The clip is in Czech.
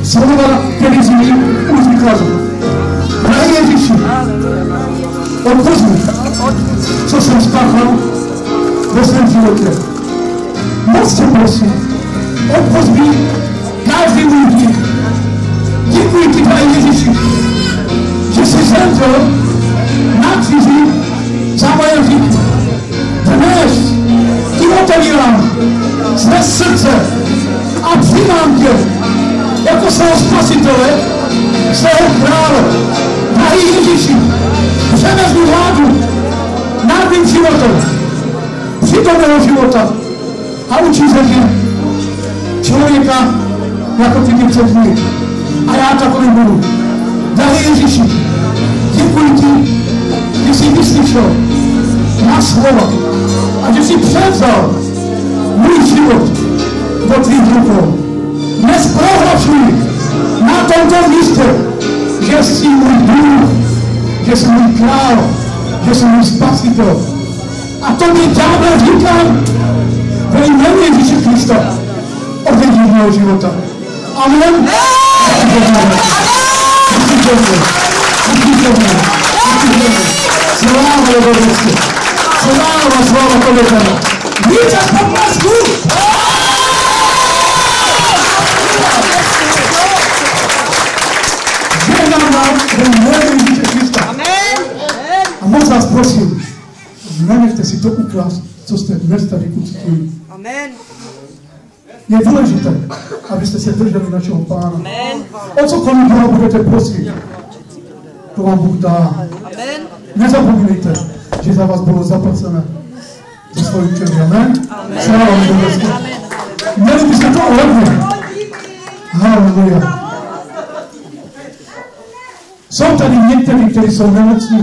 slova, který zní, už vykazu. Drahý Ježíši, odpusť mi, co jsem spáchal ve svém životě. Moc tě prosím, odpusť mi každý můj hřích. Děkuji ti, Pane Ježíši, že jsi zemřel na kříži za moje hříchy. Dnes ti otevírám své srdce a přijímám tě jako svého spasitele, svého krále. Drahý Ježíši, převezmi vládu nad mým životem, přitom mého života a učí se mě člověka, jako ty mě předtím. A já takový budu. Drahý Ježíši, děkuji ti, že jsi vyslyšel má slova a že jsi převzal můj život do tvých rukou. Dnes prohlašuji na tomto místě, že jsi můj Bůh, že jsi můj král, že jsi můj spasitel. A to mi ďábel říkám ve jménu Ježíše Krista. Odvedí mého života. Amen. Sláva do Božství. Sláva tobě, Pane. Více z poplesku. Žehnám vám ve jménu Ježíše Krista. A moc vás prosím, nenechte si to ukrást, co jste dnes tady uctili. Amen. Je důležité, abyste se drželi našeho Pána. O cokoliv Boha budete prosit, to vám Bůh dá. Nezapomínejte, že za vás bylo zaplacené za svoji krví. Amen? Sláva do Božství. Měli byste to hodně. Haleluja. Jsou tady někteří, kteří jsou nemocní.